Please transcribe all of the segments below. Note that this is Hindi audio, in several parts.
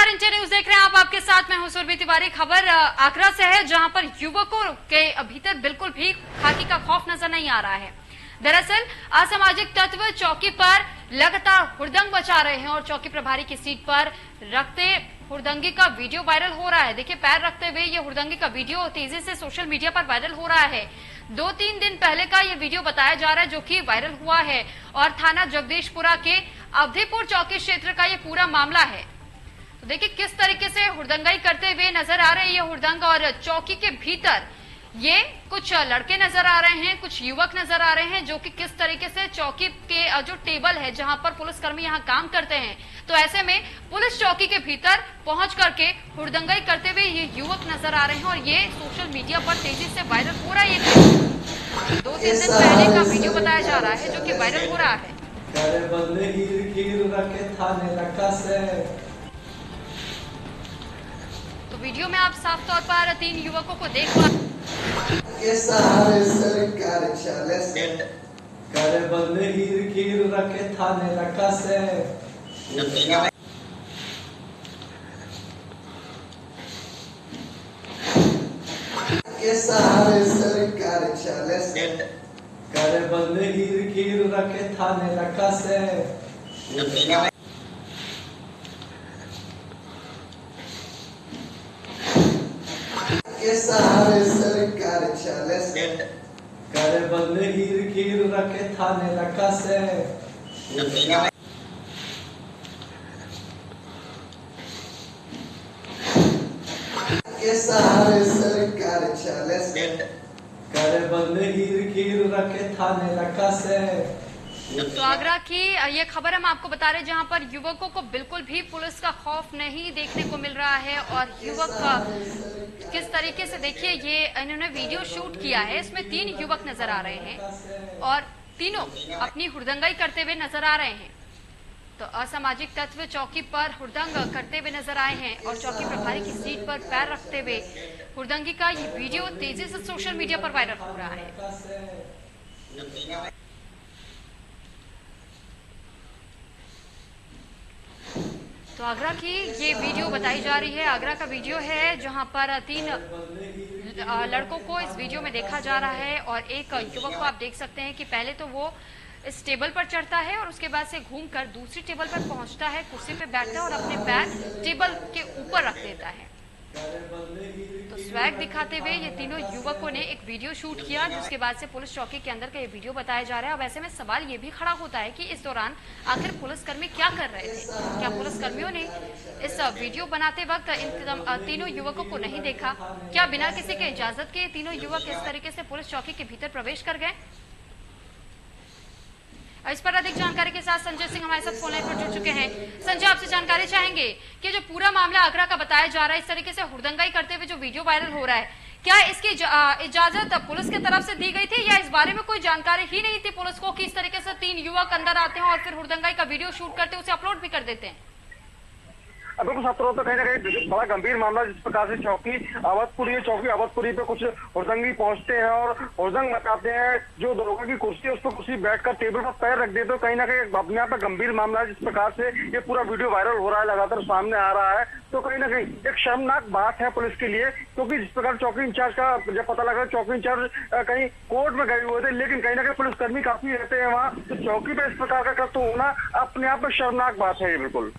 नमस्कार, इंडिया न्यूज देख रहे हैं आप। आपके साथ मैं हूं सुरभि तिवारी। खबर आगरा से है, जहां पर युवकों के भीतर बिल्कुल भी खाकी का खौफ नजर नहीं आ रहा है। दरअसल असामाजिक तत्व चौकी पर लगातार हुड़दंग मचा रहे हैं और चौकी प्रभारी की सीट पर रखते हुड़दंगी का वीडियो वायरल हो रहा है। देखिए, पैर रखते हुए ये हुड़दंगी का वीडियो तेजी से सोशल मीडिया पर वायरल हो रहा है। 2-3 दिन पहले का ये वीडियो बताया जा रहा है, जो कि वायरल हुआ है और थाना जगदीशपुरा के अवधीपुर चौकी क्षेत्र का ये पूरा मामला है। तो देखिए किस तरीके से हुड़दंगाई करते हुए नजर आ रहे हैं ये हुड़दंग, और चौकी के भीतर ये कुछ लड़के नजर आ रहे हैं, कुछ युवक नजर आ रहे हैं, जो कि किस तरीके से चौकी के जो टेबल है जहां पर पुलिसकर्मी यहां काम करते हैं, तो ऐसे में पुलिस चौकी के भीतर पहुंच करके हुड़दंगाई करते हुए ये युवक नजर आ रहे हैं और ये सोशल मीडिया पर तेजी से वायरल हो रहा है। ये 2-3 दिन पहले का वीडियो बताया जा रहा है, जो कि वायरल हो रहा है। तो वीडियो में आप साफ तौर पर 3 युवकों को देख पा बदले हीर रखे थाने रखा से सहारे सरकार चले से करे बदले हीर रखे थाने रखा से सहारे सरकार चले से करे बदले हीर रखे थाने रखा से सहारे सरकार चले से करे बदले हीर रखे थाने रखा से। तो आगरा की ये खबर हम आपको बता रहे हैं, जहां पर युवकों को बिल्कुल भी पुलिस का खौफ नहीं देखने को मिल रहा है और युवक किस तरीके से, देखिए ये इन्होंने वीडियो शूट किया है, इसमें 3 युवक नजर आ रहे हैं और तीनों अपनी हुड़दंगाई करते हुए नजर आ रहे हैं। तो असामाजिक तत्व चौकी पर हुड़दंग करते हुए नजर आए हैं और चौकी प्रभारी की सीट पर पैर रखते हुए हुड़दंगी का ये वीडियो तेजी से सोशल मीडिया पर वायरल हो रहा है। तो आगरा की ये वीडियो बताई जा रही है, आगरा का वीडियो है, जहां पर 3 लड़कों को इस वीडियो में देखा जा रहा है और एक युवक को आप देख सकते हैं कि पहले तो वो इस टेबल पर चढ़ता है और उसके बाद से घूमकर दूसरी टेबल पर पहुंचता है, कुर्सी पे बैठता है और अपने पैर टेबल के ऊपर रख देता है। तो स्वैग दिखाते हुए ये तीनों युवकों ने एक वीडियो शूट किया, जिसके बाद से पुलिस चौकी के अंदर का ये वीडियो बताया जा रहा है। अब ऐसे में सवाल ये भी खड़ा होता है कि इस दौरान आखिर पुलिसकर्मी क्या कर रहे थे? क्या पुलिसकर्मियों ने इस वीडियो बनाते वक्त इन तीनों युवकों को नहीं देखा? क्या बिना किसी के इजाजत के तीनों युवक इस तरीके से पुलिस चौकी के भीतर प्रवेश कर गए? इस पर अधिक जानकारी के साथ संजय सिंह हमारे साथ फोन लाइन पर जुड़ चुके हैं। संजय, आपसे जानकारी चाहेंगे कि जो पूरा मामला आगरा का बताया जा रहा है, इस तरीके से हुड़दंगाई करते हुए जो वीडियो वायरल हो रहा है, क्या इसकी इजाजत पुलिस की तरफ से दी गई थी या इस बारे में कोई जानकारी ही नहीं थी पुलिस को कि इस तरीके से 3 युवक अंदर आते हैं और फिर हुड़दंगाई का वीडियो शूट करते उसे अपलोड भी कर देते हैं? बिल्कुल साफ तौर पर कहीं ना कहीं बड़ा गंभीर मामला, जिस प्रकार से चौकी अवधपुरी पे कुछ हुड़दंगी पहुंचते हैं और हुड़दंग मचाते हैं। जो दरोगा की कुर्सी है उस पर कुर्सी बैठकर टेबल पर पैर रख देते, तो कहीं ना कहीं अपने यहाँ पे गंभीर मामला है। जिस प्रकार से ये पूरा वीडियो वायरल हो रहा है, लगातार सामने आ रहा है, तो कहीं ना कहीं एक शर्मनाक बात है पुलिस के लिए, क्योंकि जिस प्रकार चौकी इंचार्ज का जब पता लगा, चौकी इंचार्ज कहीं कोर्ट में गए हुए थे, लेकिन कहीं ना कहीं पुलिसकर्मी काफी रहते हैं वहाँ, तो चौकी पे इस प्रकार का कृत्य होना अपने आप में शर्मनाक बात है ये। बिल्कुल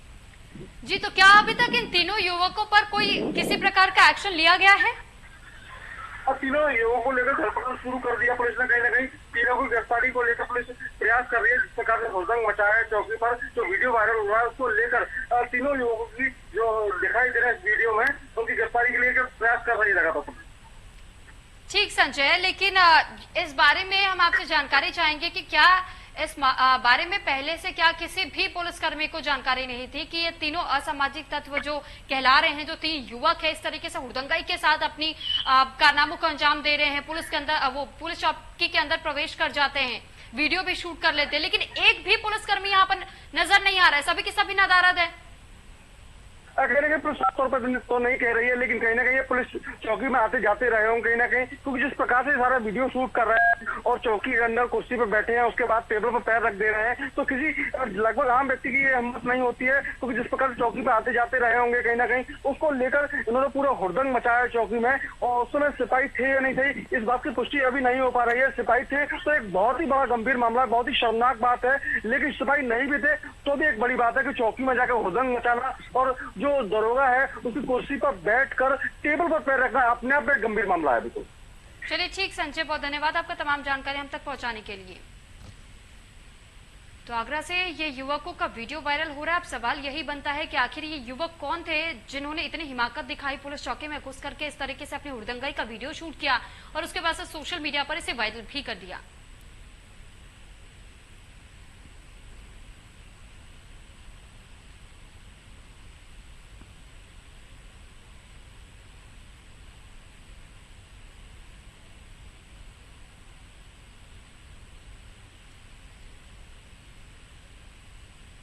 जी, तो क्या अभी तक इन तीनों युवकों पर कोई किसी प्रकार का एक्शन लिया गया है? अब तीनों युवकों को लेकर धरपकड़ शुरू कर दिया पुलिस ने। कहीं ना कहीं तीनों की गिरफ्तारी को लेकर पुलिस प्रयास कर रही है। जिस प्रकार से हुड़दंग मचाया है चौकी पर, जो वीडियो वायरल हुआ है, उसको लेकर तीनों युवकों की जो दिखाई दे रहा है इस वीडियो में, उनकी गिरफ्तारी के लिए प्रयास कर रही लगा था। ठीक संजय, लेकिन इस बारे में हम आपसे जानकारी चाहेंगे कि क्या इस बारे में पहले से क्या किसी भी पुलिसकर्मी को जानकारी नहीं थी कि ये तीनों असामाजिक तत्व जो कहला रहे हैं, जो 3 युवक है, इस तरीके से हुड़दंगाई के साथ अपनी कारनामों को अंजाम दे रहे हैं, पुलिस के अंदर वो पुलिस चौकी के अंदर प्रवेश कर जाते हैं, वीडियो भी शूट कर लेते हैं, लेकिन एक भी पुलिसकर्मी यहाँ पर नजर नहीं आ रहा है, सभी की सभी नदारद है? कहीं ना कहीं पुलिस साफ तौर पर तो नहीं कह रही है, लेकिन कहीं ना कहीं पुलिस चौकी में आते जाते रहे होंगे कहीं ना कहीं, क्योंकि जिस प्रकार से सारा वीडियो शूट कर रहा है और चौकी के अंदर कुर्सी पर बैठे हैं, उसके बाद टेबल पर पैर रख दे रहे हैं। तो किसी लगभग आम व्यक्ति की ये हिम्मत नहीं होती है, क्योंकि जिस प्रकार चौकी पे आते जाते रहे होंगे कहीं ना कहीं, उसको लेकर इन्होंने पूरा हुड़दंग मचाया चौकी में। और उस समय सिपाही थे या नहीं थे, इस बात की पुष्टि अभी नहीं हो पा रही है। सिपाही थे तो एक बहुत ही बड़ा गंभीर मामला, बहुत ही शर्मनाक बात है, लेकिन सिपाही नहीं भी थे तो भी एक बड़ी बात है कि चौकी में जाकर हुड़दंग मचाना और जो दरोगा है उसकी कुर्सी पर बैठकर टेबल पर पैर रखना अपने आप में एक गंभीर मामला है। बिल्कुल। चलिए ठीक संजय, बहुत धन्यवाद आपका तमाम जानकारी हम तक पहुंचाने के लिए। तो आगरा से ये युवकों का वीडियो वायरल हो रहा है। अब सवाल यही बनता है कि आखिर ये युवक कौन थे जिन्होंने इतनी हिमाकत दिखाई, पुलिस चौकी में घुस करके इस तरीके से अपनी हुड़दंगाई का वीडियो शूट किया और उसके बाद से सोशल मीडिया पर इसे वायरल भी कर दिया।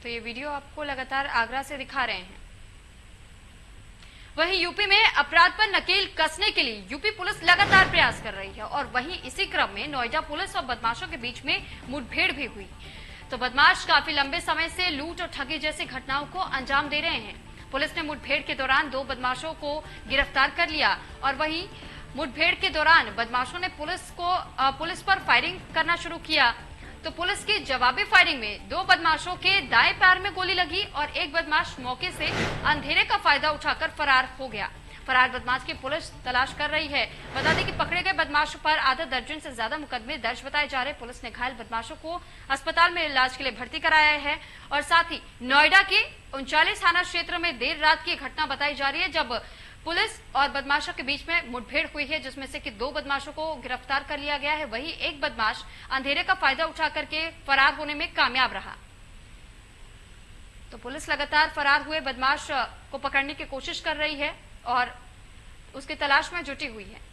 तो ये वीडियो आपको लगातार आगरा से दिखा रहे हैं। वहीं यूपी में अपराध पर नकेल कसने के लिए यूपी पुलिस लगातार प्रयास कर रही है और वहीं इसी क्रम में नोएडा पुलिस और बदमाशों के बीच में मुठभेड़ भी हुई। तो बदमाश काफी लंबे समय से लूट और ठगी जैसी घटनाओं को अंजाम दे रहे हैं। पुलिस ने मुठभेड़ के दौरान 2 बदमाशों को गिरफ्तार कर लिया और वहीं मुठभेड़ के दौरान बदमाशों ने पुलिस पर फायरिंग करना शुरू किया। तो पुलिस की जवाबी फायरिंग में 2 बदमाशों के दाएं पैर में गोली लगी और एक बदमाश मौके से अंधेरे का फायदा उठाकर फरार हो गया। फरार बदमाश की पुलिस तलाश कर रही है। बता दें कि पकड़े गए बदमाशों पर आधा दर्जन से ज्यादा मुकदमे दर्ज बताए जा रहे। पुलिस ने घायल बदमाशों को अस्पताल में इलाज के लिए भर्ती कराया है और साथ ही नोएडा के 39 थाना क्षेत्र में देर रात की घटना बताई जा रही है, जब पुलिस और बदमाशों के बीच में मुठभेड़ हुई है, जिसमें से कि 2 बदमाशों को गिरफ्तार कर लिया गया है। वहीं एक बदमाश अंधेरे का फायदा उठा करके फरार होने में कामयाब रहा। तो पुलिस लगातार फरार हुए बदमाश को पकड़ने की कोशिश कर रही है और उसकी तलाश में जुटी हुई है।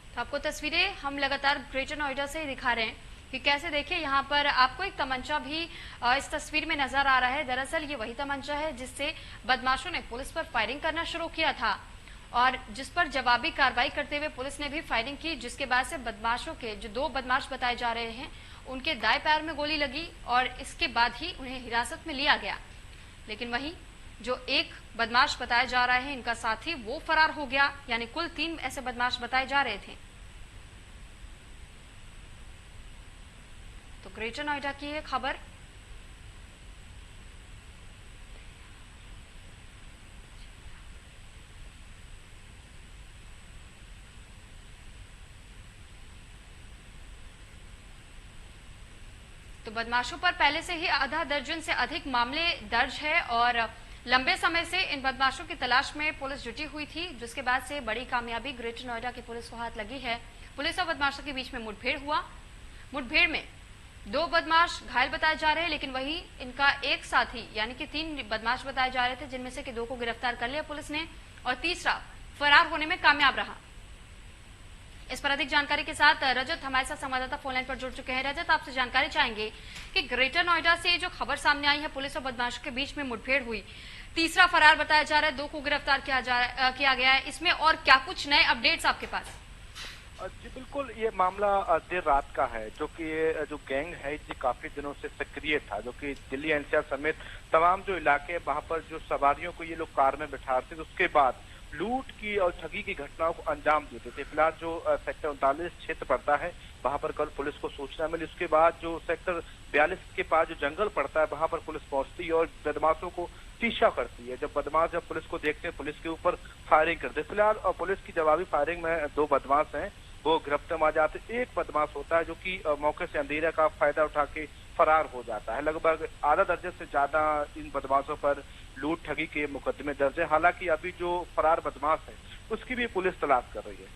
तो आपको तस्वीरें हम लगातार ग्रेटर नोएडा से ही दिखा रहे हैं कि कैसे देखिए यहाँ पर आपको एक तमंचा भी इस तस्वीर में नजर आ रहा है। दरअसल ये वही तमंचा है जिससे बदमाशों ने पुलिस पर फायरिंग करना शुरू किया था और जिस पर जवाबी कार्रवाई करते हुए पुलिस ने भी फायरिंग की, जिसके बाद से बदमाशों के जो 2 बदमाश बताए जा रहे हैं उनके दाएं पैर में गोली लगी और इसके बाद ही उन्हें हिरासत में लिया गया। लेकिन वहीं जो एक बदमाश बताया जा रहा है इनका साथी वो फरार हो गया, यानी कुल 3 ऐसे बदमाश बताए जा रहे थे। तो ग्रेटर नोएडा की ये खबर। तो बदमाशों पर पहले से ही आधा दर्जन से अधिक मामले दर्ज है और लंबे समय से इन बदमाशों की तलाश में पुलिस जुटी हुई थी, जिसके बाद से बड़ी कामयाबी ग्रेटर नोएडा की पुलिस को हाथ लगी है। पुलिस और बदमाशों के बीच में मुठभेड़ हुआ। मुठभेड़ में 2 बदमाश घायल बताए जा रहे हैं, लेकिन वही इनका एक साथी यानी कि 3 बदमाश बताए जा रहे थे, जिनमें से कि 2 को गिरफ्तार कर लिया पुलिस ने और तीसरा फरार होने में कामयाब रहा। इस पर अधिक जानकारी के साथ रजत हमारे साथ संवाददाता फोनलाइन पर जुड़ चुके हैं। रजत, आपसे जानकारी चाहेंगे कि ग्रेटर नोएडा से जो खबर सामने आई है पुलिस और बदमाशों के बीच में मुठभेड़ हुई, तीसरा फरार बताया जा रहा है, 2 को गिरफ्तार किया गया है, इसमें और क्या कुछ नए अपडेट्स आपके पास? जी बिल्कुल, ये मामला देर रात का है, जो कि ये जो गैंग है ये काफी दिनों से सक्रिय था, जो कि दिल्ली एनसीआर समेत तमाम जो इलाके वहां पर जो सवारियों को ये लोग कार में बैठाते थे, उसके बाद लूट की और ठगी की घटनाओं को अंजाम देते थे। फिलहाल जो सेक्टर 39 क्षेत्र पड़ता है वहां पर कल पुलिस को सूचना मिली, उसके बाद जो सेक्टर 42 के पास जो जंगल पड़ता है वहां पर पुलिस पहुंचती है और बदमाशों को पीछा करती है। जब पुलिस को देखते हैं पुलिस के ऊपर फायरिंग करते हैं। फिलहाल पुलिस की जवाबी फायरिंग में 2 बदमाश हैं वो गिरफ्तार आ जाते। एक बदमाश होता है जो कि मौके से अंधेरा का फायदा उठा के फरार हो जाता है। लगभग आधा दर्जन से ज्यादा इन बदमाशों पर लूट ठगी के मुकदमे दर्ज है। हालांकि अभी जो फरार बदमाश है उसकी भी पुलिस तलाश कर रही है।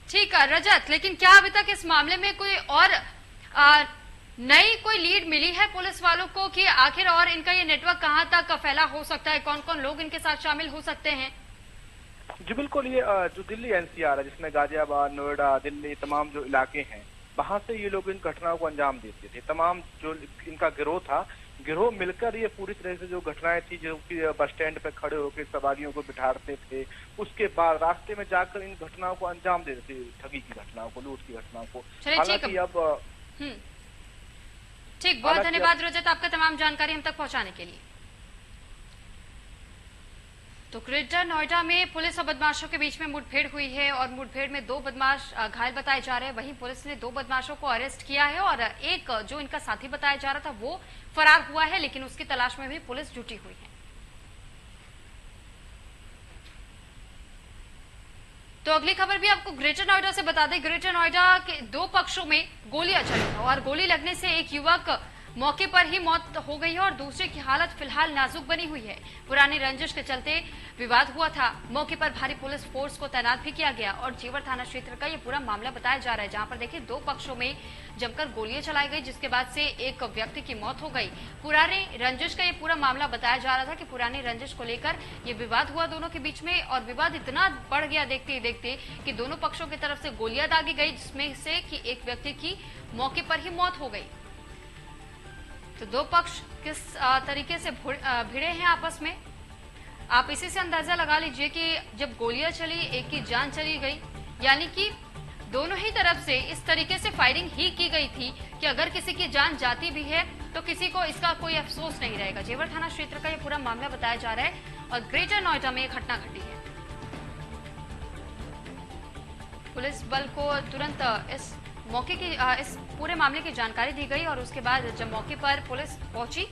ठीक है रजत, लेकिन क्या अभी तक इस मामले में कोई और नई कोई लीड मिली है पुलिस वालों को कि आखिर और इनका ये नेटवर्क कहां तक फैला हो सकता है, कौन कौन लोग इनके साथ शामिल हो सकते हैं? जी बिल्कुल, ये जो दिल्ली एनसीआर है, जिसमें गाजियाबाद, नोएडा, दिल्ली, तमाम जो इलाके हैं, वहां से ये लोग इन घटनाओं को अंजाम देते थे। तमाम जो इनका गिरोह था, गिरोह मिलकर ये पूरी तरह से जो घटनाएं थी, जो कि बस स्टैंड पे खड़े होकर सवारियों को बिठाते थे, उसके बाद रास्ते में जाकर इन घटनाओं को अंजाम देते थे, ठगी की घटनाओं को, लूट की घटनाओं को। हालांकि अब ठीक, बहुत धन्यवाद रजत आपका तमाम जानकारी हम तक पहुंचाने के लिए। तो ग्रेटर नोएडा में पुलिस और बदमाशों के बीच में मुठभेड़ हुई है और मुठभेड़ में 2 बदमाश घायल बताए जा रहे हैं। वहीं पुलिस ने 2 बदमाशों को अरेस्ट किया है और एक जो इनका साथी बताया जा रहा था वो फरार हुआ है, लेकिन उसकी तलाश में भी पुलिस जुटी हुई है। तो अगली खबर भी आपको ग्रेटर नोएडा से बता दें। ग्रेटर नोएडा के 2 पक्षों में गोलियां चली और गोली लगने से एक युवक मौके पर ही मौत हो गई है और दूसरे की हालत फिलहाल नाजुक बनी हुई है। पुरानी रंजिश के चलते विवाद हुआ था। मौके पर भारी पुलिस फोर्स को तैनात भी किया गया और जेवर थाना क्षेत्र का ये पूरा मामला बताया जा रहा है, जहां पर देखिए 2 पक्षों में जमकर गोलियां चलाई गई, जिसके बाद से एक व्यक्ति की मौत हो गई। पुरानी रंजिश का ये पूरा मामला बताया जा रहा था कि पुरानी रंजिश को लेकर ये विवाद हुआ दोनों के बीच में और विवाद इतना बढ़ गया देखते ही देखते कि दोनों पक्षों की तरफ से गोलियां दागी गई, जिसमें से कि एक व्यक्ति की मौके पर ही मौत हो गई। तो 2 पक्ष किस तरीके से भिड़े हैं आपस में, आप इसी से अंदाजा लगा लीजिए कि जब गोलियां चली एक की जान चली गई, यानी कि दोनों ही तरफ से इस तरीके से फायरिंग ही की गई थी कि अगर किसी की जान जाती भी है तो किसी को इसका कोई अफसोस नहीं रहेगा। जेवर थाना क्षेत्र का ये पूरा मामला बताया जा रहा है और ग्रेटर नोएडा में एक घटना घटी है। पुलिस बल को तुरंत इस मौके की इस पूरे मामले की जानकारी दी गई और उसके बाद जब मौके पर पुलिस पहुंची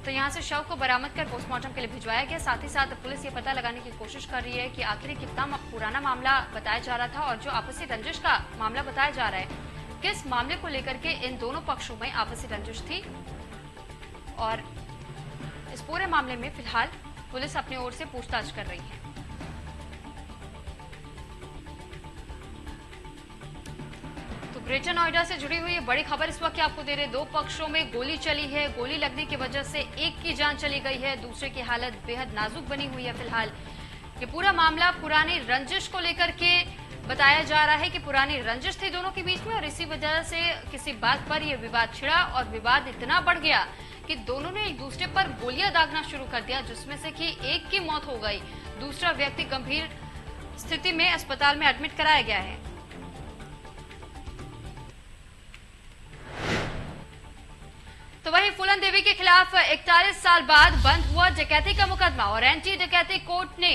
तो यहां से शव को बरामद कर पोस्टमार्टम के लिए भिजवाया गया। साथ ही साथ पुलिस ये पता लगाने की कोशिश कर रही है कि आखिर कितना पुराना मामला बताया जा रहा था और जो आपसी रंजिश का मामला बताया जा रहा है, किस मामले को लेकर के इन दोनों पक्षों में आपसी रंजिश थी। और इस पूरे मामले में फिलहाल पुलिस अपनी ओर से पूछताछ कर रही है। ग्रेटर नोएडा से जुड़ी हुई बड़ी खबर इस वक्त आपको दे रहे, 2 पक्षों में गोली चली है। गोली लगने की वजह से एक की जान चली गई है, दूसरे की हालत बेहद नाजुक बनी हुई है। फिलहाल ये पूरा मामला पुरानी रंजिश को लेकर के बताया जा रहा है कि पुरानी रंजिश थी दोनों के बीच में और इसी वजह से किसी बात पर यह विवाद छिड़ा और विवाद इतना बढ़ गया कि दोनों ने एक दूसरे पर गोलियां दागना शुरू कर दिया, जिसमें से कि एक की मौत हो गई, दूसरा व्यक्ति गंभीर स्थिति में अस्पताल में एडमिट कराया गया है। तो वहीं फूलन देवी के खिलाफ 41 साल बाद बंद हुआ डकैती का मुकदमा और एंटी डकैती कोर्ट ने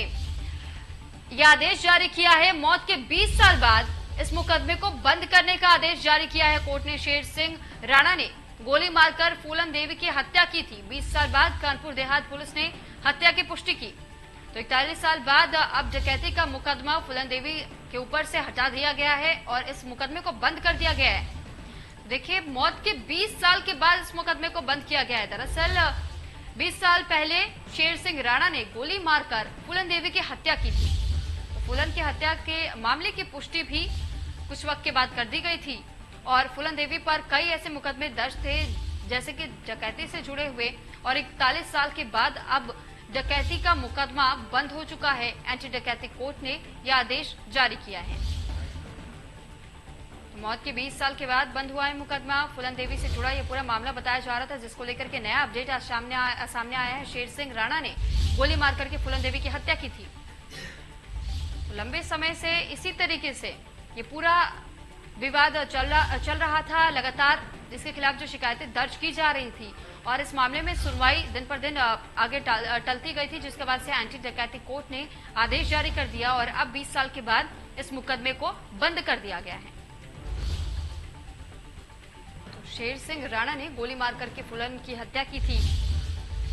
यह आदेश जारी किया है। मौत के 20 साल बाद इस मुकदमे को बंद करने का आदेश जारी किया है कोर्ट ने। शेर सिंह राणा ने गोली मारकर फूलन देवी की हत्या की थी। 20 साल बाद कानपुर देहात पुलिस ने हत्या की पुष्टि की। तो 41 साल बाद अब डकैती का मुकदमा फूलन देवी के ऊपर से हटा दिया गया है और इस मुकदमे को बंद कर दिया गया है। देखिए, मौत के 20 साल के बाद इस मुकदमे को बंद किया गया है। दरअसल 20 साल पहले शेर सिंह राणा ने गोली मारकर फूलन देवी की हत्या की थी। तो फूलन की हत्या के मामले की पुष्टि भी कुछ वक्त के बाद कर दी गई थी और फूलन देवी पर कई ऐसे मुकदमे दर्ज थे जैसे कि डकैती से जुड़े हुए और 41 साल के बाद अब डकैती का मुकदमा बंद हो चुका है। एंटी डकैती कोर्ट ने यह आदेश जारी किया है। मौत के 20 साल के बाद बंद हुआ है मुकदमा। फूलन देवी से जुड़ा यह पूरा मामला बताया जा रहा था, जिसको लेकर के नया अपडेट आज सामने आया है। शेर सिंह राणा ने गोली मार करके फूलन देवी की हत्या की थी। लंबे समय से इसी तरीके से ये पूरा विवाद चल रहा था लगातार, जिसके खिलाफ जो शिकायतें दर्ज की जा रही थी और इस मामले में सुनवाई दिन पर दिन आगे टलती गई थी, जिसके बाद से एंटी डकैती कोर्ट ने आदेश जारी कर दिया और अब 20 साल के बाद इस मुकदमे को बंद कर दिया गया है। शेर सिंह राणा ने गोली मार करके फूलन की हत्या की थी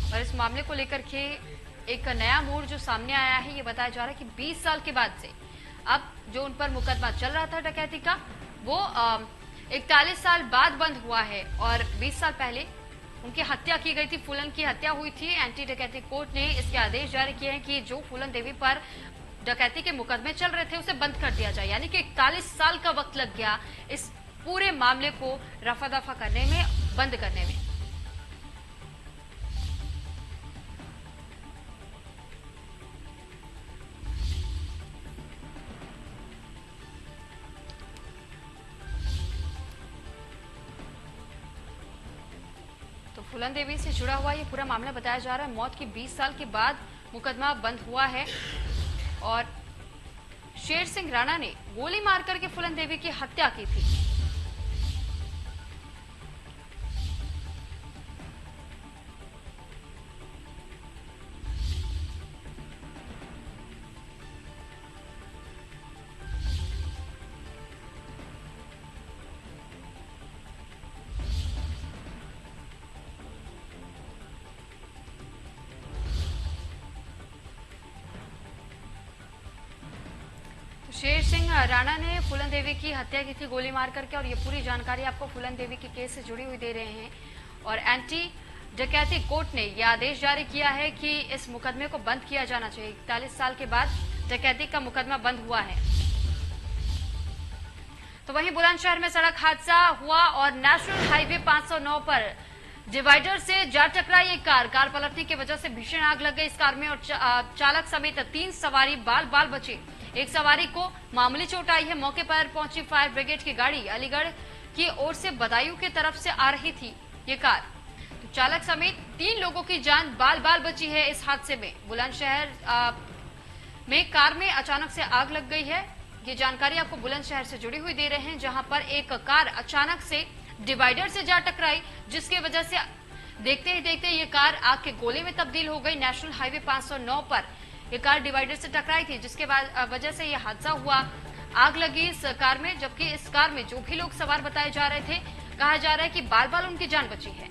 और इस मामले को लेकर के एक नया मोड़ जो सामने आया है, ये बताया जा रहा है कि 20 साल के बाद से अब जो उन पर मुकदमा चल रहा था डकैती का, वो 41 साल बाद बंद हुआ है और 20 साल पहले उनकी हत्या की गई थी। फूलन की हत्या हुई थी। एंटी डकैती कोर्ट ने इसके आदेश जारी किए हैं कि जो फूलन देवी पर डकैती के मुकदमे चल रहे थे उसे बंद कर दिया जाए। यानी कि 41 साल का वक्त लग गया इस पूरे मामले को रफा दफा करने में, बंद करने में। फूलन देवी से जुड़ा हुआ ये पूरा मामला बताया जा रहा है। मौत की 20 साल के बाद मुकदमा बंद हुआ है और शेर सिंह राणा ने गोली मारकर के फूलन देवी की हत्या की थी। शेर सिंह राणा ने फूलन देवी की हत्या की थी गोली मार करके, और ये पूरी जानकारी आपको फूलन देवी के केस से जुड़ी हुई दे रहे हैं। और एंटी डकैती कोर्ट ने यह आदेश जारी किया है कि इस मुकदमे को बंद किया जाना चाहिए। 41 साल के बाद डकैती का मुकदमा बंद हुआ है। तो वहीं बुलंदशहर में सड़क हादसा हुआ और नेशनल हाईवे 509 पर डिवाइडर से जा टकराई एक कार पलटने की वजह से भीषण आग लग गई इस कार में और चालक समेत 3 सवारी बाल बचे। एक सवारी को मामूली चोट आई है। मौके पर पहुंची फायर ब्रिगेड की गाड़ी अलीगढ़ की ओर से बदायूं की तरफ से आ रही थी ये कार। तो चालक समेत 3 लोगों की जान बाल बची है इस हादसे में। बुलंदशहर में कार में अचानक से आग लग गई है। ये जानकारी आपको बुलंदशहर से जुड़ी हुई दे रहे हैं, जहां पर एक कार अचानक से डिवाइडर से जा टकराई, जिसकी वजह से देखते ही देखते ये कार आग के गोले में तब्दील हो गई। नेशनल हाईवे 509 पर ये कार डिवाइडर से टकराई थी, जिसके वजह से ये हादसा हुआ। आग लगी इस कार में, जबकि इस कार में जो भी लोग सवार बताए जा रहे थे, कहा जा रहा है कि बाल उनकी जान बची है।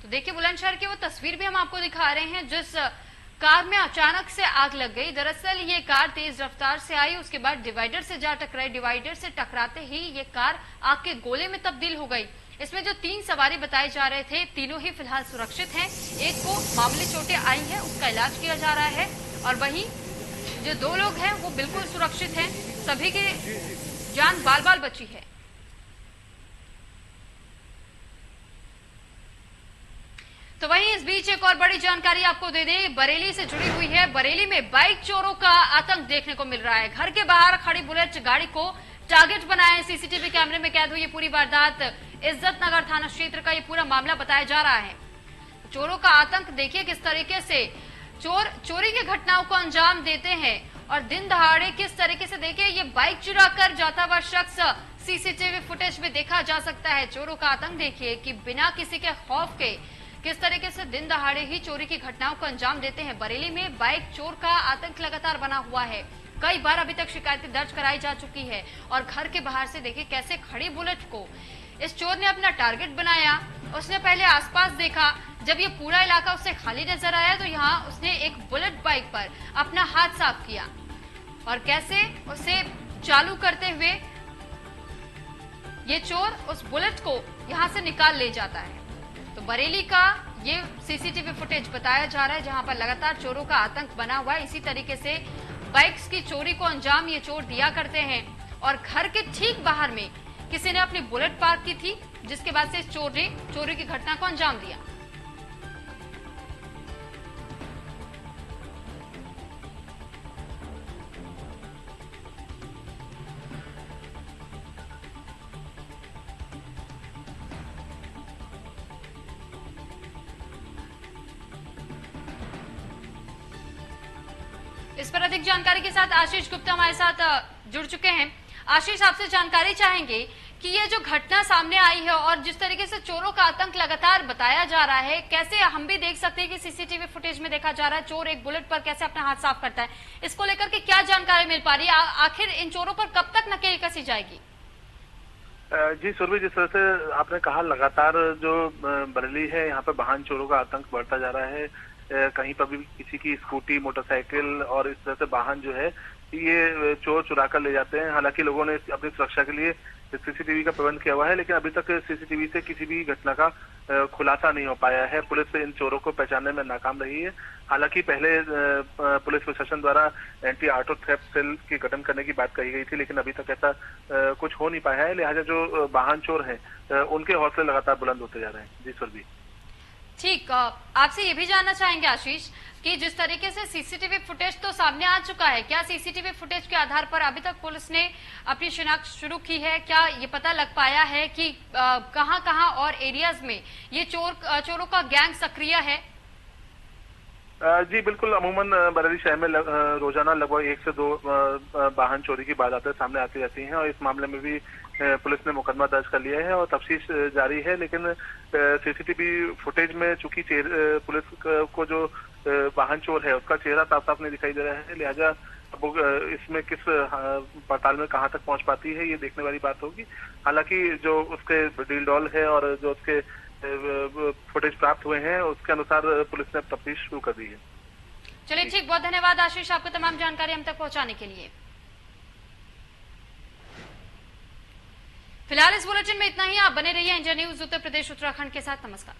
तो देखिए बुलंदशहर की वो तस्वीर भी हम आपको दिखा रहे हैं जिस कार में अचानक से आग लग गई। दरअसल ये कार तेज रफ्तार से आई, उसके बाद डिवाइडर से जा टकराई। डिवाइडर से टकराते ही ये कार आग के गोले में तब्दील हो गई। इसमें जो 3 सवारी बताए जा रहे थे, तीनों ही फिलहाल सुरक्षित हैं। एक को मामूली चोटें आई हैं, उसका इलाज किया जा रहा है, और वहीं जो 2 लोग हैं वो बिल्कुल सुरक्षित हैं। सभी की जान बाल बची है। तो वहीं इस बीच एक और बड़ी जानकारी आपको दे दें, बरेली से जुड़ी हुई है। बरेली में बाइक चोरों का आतंक देखने को मिल रहा है। घर के बाहर खड़ी बुलेट गाड़ी को टारगेट बनाया। सीसीटीवी कैमरे में कैद हुई ये पूरी वारदात इज्जत नगर थाना क्षेत्र का ये पूरा मामला बताया जा रहा है। चोरों का आतंक देखिए किस तरीके से चोर चोरी की घटनाओं को अंजाम देते हैं, और दिन दहाड़े किस तरीके से देखिए ये बाइक चुरा कर जाता हुआ शख्स सीसीटीवी फुटेज में देखा जा सकता है। चोरों का आतंक देखिए कि बिना किसी के खौफ के किस तरीके से दिन दहाड़े ही चोरी की घटनाओं को अंजाम देते हैं। बरेली में बाइक चोर का आतंक लगातार बना हुआ है। कई बार अभी तक शिकायतें दर्ज कराई जा चुकी है, और घर के बाहर से देखिए कैसे खड़ी बुलेट को इस चोर ने अपना टारगेट बनाया। उसने पहले आसपास देखा, जब ये पूरा इलाका उसे खाली नजर आया तो यहाँ उसने एक बुलेट बाइक पर अपना हाथ साफ किया, और कैसे उसे चालू करते हुए ये चोर उस बुलेट को यहां से निकाल ले जाता है। तो बरेली का ये सीसीटीवी फुटेज बताया जा रहा है, जहां पर लगातार चोरों का आतंक बना हुआ है। इसी तरीके से बाइक्स की चोरी को अंजाम ये चोर दिया करते हैं, और घर के ठीक बाहर में किसी ने अपनी बुलेट पार्क की थी, जिसके बाद से इस चोर ने चोरी की घटना को अंजाम दिया। इस पर अधिक जानकारी के साथ आशीष गुप्ता हमारे साथ जुड़ चुके हैं। आशीष, आपसे जानकारी चाहेंगे कि ये जो घटना सामने आई है और जिस तरीके से चोरों का आतंक लगातार बताया जा रहा है, कैसे हम भी देख सकते हैं कि सीसीटीवी फुटेज में देखा जा रहा है चोर एक बुलेट पर कैसे अपना हाथ साफ करता है, इसको लेकर के क्या जानकारी मिल पा रही है? आखिर इन चोरों पर कब तक नकेल कसी जाएगी? जी सुरभि, जिस तरह से आपने कहा, लगातार जो बरेली है यहाँ पर वाहन चोरों का आतंक बढ़ता जा रहा है। कहीं पर भी किसी की स्कूटी, मोटरसाइकिल और इस तरह से वाहन जो है ये चोर चुरा कर ले जाते हैं। हालांकि लोगों ने अपनी सुरक्षा के लिए सीसीटीवी का प्रबंध किया हुआ है, लेकिन अभी तक सीसीटीवी से किसी भी घटना का खुलासा नहीं हो पाया है। पुलिस इन चोरों को पहचानने में नाकाम रही है। हालांकि पहले पुलिस प्रशासन द्वारा एंटी ऑटो थेफ्ट सेल के गठन करने की बात कही गई थी, लेकिन अभी तक ऐसा कुछ हो नहीं पाया है। लिहाजा जो वाहन चोर हैं उनके हौसले लगातार बुलंद होते जा रहे हैं। जी सुरभि। ठीक, आपसे ये भी जानना चाहेंगे आशीष कि जिस तरीके से सीसीटीवी फुटेज तो सामने आ चुका है, क्या सीसीटीवी फुटेज के आधार पर अभी तक पुलिस ने अपनी शिनाख्त शुरू की है? क्या ये पता लग पाया है कि कहां-कहां और एरियाज में ये चोरों का गैंग सक्रिय है? जी बिल्कुल, अमूमन बरेली शहर में रोजाना लगभग 1 से 2 वाहन चोरी की वारदातें सामने आती रहती हैं और इस मामले में भी पुलिस ने मुकदमा दर्ज कर लिया है और तफ्तीश जारी है। लेकिन सीसीटीवी फुटेज में चूंकि पुलिस को जो वाहन चोर है उसका चेहरा साफ साफ नहीं दिखाई दे रहा है, लिहाजा अब इसमें किस पड़ताल में कहां तक पहुंच पाती है ये देखने वाली बात होगी। हालांकि जो उसके डील डॉल है और जो उसके फुटेज प्राप्त हुए हैं उसके अनुसार पुलिस ने तफ्तीश शुरू कर दी है। चलिए ठीक, बहुत धन्यवाद आशीष आपको तमाम जानकारी हम तक पहुंचाने के लिए। फिलहाल इस बुलेटिन में इतना ही। आप बने रहिए इंडिया न्यूज उत्तर प्रदेश उत्तराखंड के साथ। नमस्कार।